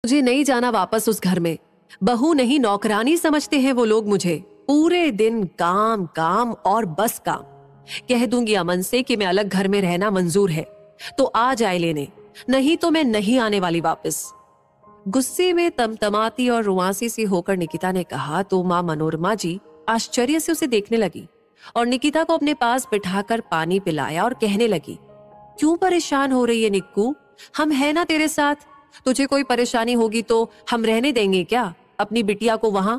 मुझे नहीं जाना वापस उस घर में। बहू नहीं नौकरानी समझते हैं वो लोग मुझे। पूरे दिन काम काम और बस काम। कह दूंगी अमन से कि मैं अलग घर में रहना मंजूर है तो आ जाए लेने, नहीं तो मैं नहीं आने वाली वापस। गुस्से में तमतमाती और रुआंसी सी होकर निकिता ने कहा तो माँ मनोरमा जी आश्चर्य से उसे देखने लगी और निकिता को अपने पास बिठाकर पानी पिलाया और कहने लगी, क्यों परेशान हो रही है निक्कू? हम है ना तेरे साथ। तुझे कोई परेशानी होगी तो हम रहने देंगे क्या अपनी बिटिया को वहां?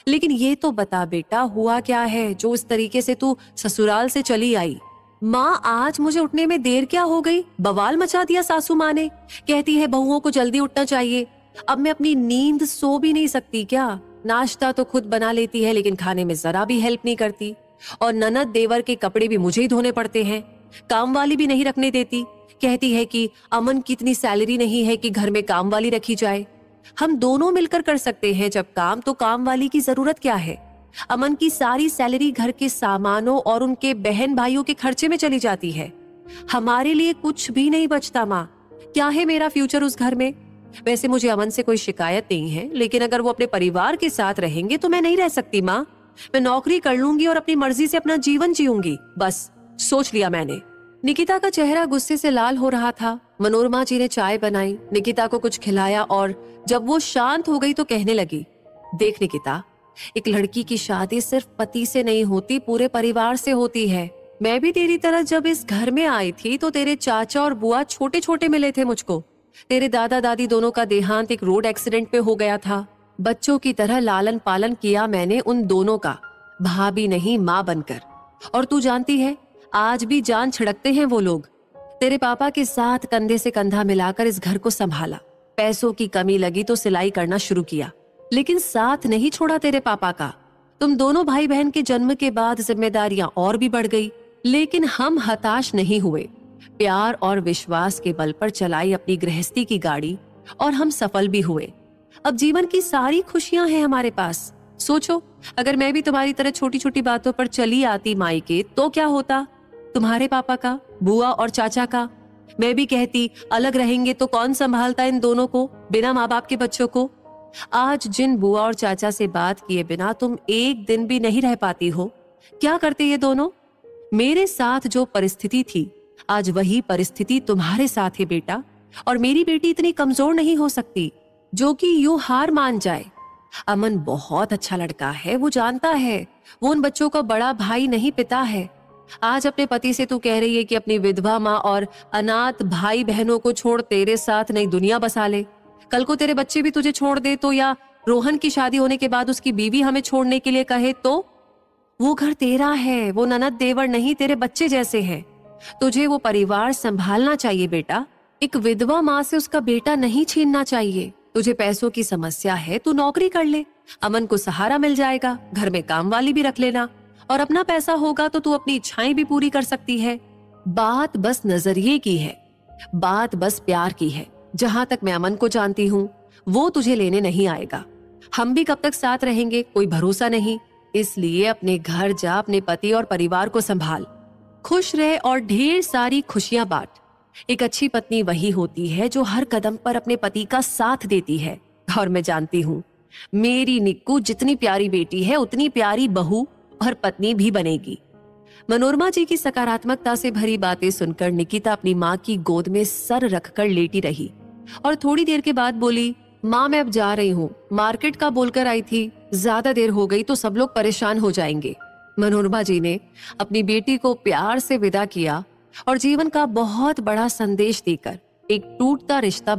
लेकिन ये तो बता बेटा, हुआ क्या है जो इस तरीके से तू ससुराल से चली आई? माँ आज मुझे उठने में देर क्या हो गई? बवाल मचा दिया सासू माँ ने। कहती है बहुओं को जल्दी उठना चाहिए। अब मैं अपनी नींद सो भी नहीं सकती क्या? नाश्ता तो खुद बना लेती है लेकिन खाने में जरा भी हेल्प नहीं करती। और ननद देवर के कपड़े भी मुझे ही धोने पड़ते हैं। काम वाली भी नहीं रखने देती। कहती है कि अमन की इतनी सैलरी नहीं है कि घर में काम वाली रखी जाए। हम दोनों मिलकर कर सकते हैं जब काम, तो काम वाली की जरूरत क्या है? अमन की सारी सैलरी घर के सामानों और उनके बहन भाइयों के खर्चे में चली जाती है। हमारे लिए कुछ भी नहीं बचता माँ। क्या है मेरा फ्यूचर उस घर में? वैसे मुझे अमन से कोई शिकायत नहीं है, लेकिन अगर वो अपने परिवार के साथ रहेंगे तो मैं नहीं रह सकती माँ। मैं नौकरी कर लूंगी और अपनी मर्जी से अपना जीवन जीऊंगी, बस सोच लिया मैंने। निकिता का चेहरा गुस्से से लाल हो रहा था। मनोरमा जी ने चाय बनाई, निकिता को कुछ खिलाया और जब वो शांत हो गई तो कहने लगी, देख निकिता, एक लड़की की शादी सिर्फ पति से नहीं होती, पूरे परिवार से होती है। मैं भी तेरी तरह जब इस घर में आई थी तो तेरे चाचा और बुआ छोटे छोटे मिले थे मुझको। तेरे दादा दादी दोनों का देहांत एक रोड एक्सीडेंट पे हो गया था। बच्चों की तरह लालन पालन किया मैंने उन दोनों का, भाभी नहीं माँ बनकर। और तू जानती है आज भी जान छिड़कते हैं वो लोग। तेरे पापा के साथ कंधे से कंधा मिलाकर इस घर को संभाला। पैसों की कमी लगी तो सिलाई करना शुरू किया, लेकिन साथ नहीं छोड़ा तेरे पापा का। तुम दोनों भाई बहन के जन्म के बाद जिम्मेदारियां और भी बढ़ गई, लेकिन हम हताश नहीं हुए। प्यार और विश्वास के बल पर चलाई अपनी गृहस्थी की गाड़ी और हम सफल भी हुए। अब जीवन की सारी खुशियां हैं हमारे पास। सोचो, अगर मैं भी तुम्हारी तरह छोटी छोटी बातों पर चली आती मायके तो क्या होता? तुम्हारे पापा का, बुआ और चाचा का। मैं भी कहती अलग रहेंगे तो कौन संभालता इन दोनों को, बिना माँ बाप के बच्चों को? आज जिन बुआ और चाचा से बात किए बिना तुम एक दिन भी नहीं रह पाती हो, क्या करते ये दोनों? मेरे साथ जो परिस्थिति थी आज वही परिस्थिति तुम्हारे साथ है बेटा। और मेरी बेटी इतनी कमजोर नहीं हो सकती जो कि यूं हार मान जाए। अमन बहुत अच्छा लड़का है, वो जानता है वो उन बच्चों का बड़ा भाई नहीं पिता है। आज अपने पति से तू कह रही है कि अपनी विधवा माँ और अनाथ भाई बहनों को छोड़ तेरे साथ नई दुनिया बसा ले। कल को तेरे बच्चे भी तुझे छोड़ दे तो, या रोहन की शादी होने के बाद उसकी बीवी हमें छोड़ने के लिए कहे तो? वो घर तेरा है, वो ननद देवर नहीं तेरे बच्चे जैसे हैं। तुझे वो परिवार संभालना चाहिए बेटा। एक विधवा माँ से उसका बेटा नहीं छीनना चाहिए। तुझे पैसों की समस्या है, तू नौकरी कर ले, अमन को सहारा मिल जाएगा, घर में काम वाली भी रख लेना, और अपना पैसा होगा तो तू अपनी इच्छाएं भी पूरी कर सकती है। बात बस नजरिए की है, बात बस प्यार की है। जहां तक मैं अमन को जानती हूँ वो तुझे लेने नहीं आएगा। हम भी कब तक साथ रहेंगे कोई भरोसा नहीं। इसलिए अपने घर जा, अपने पति और परिवार को संभाल, खुश रह और ढेर सारी खुशियां बांट। एक अच्छी पत्नी वही होती है जो हर कदम पर अपने पति का साथ देती है। और मैं जानती हूँ मेरी निक्कू जितनी प्यारी बेटी है उतनी प्यारी बहू और पत्नी भी बनेगी। मनोरमा जी की सकारात्मकता से भरी बातें सुनकर निकिता अपनी माँ की गोद में सर रखकर लेटी रही और थोड़ी देर के बाद बोली, माँ मैं अब जा रही हूँ, मार्केट का बोलकर आई थी, ज्यादा देर हो गई तो सब लोग परेशान हो जाएंगे। मनोरमा जी ने अपनी बेटी को प्यार से विदा किया और जीवन का बहुत बड़ा संदेश देकर एक टूटता रिश्ता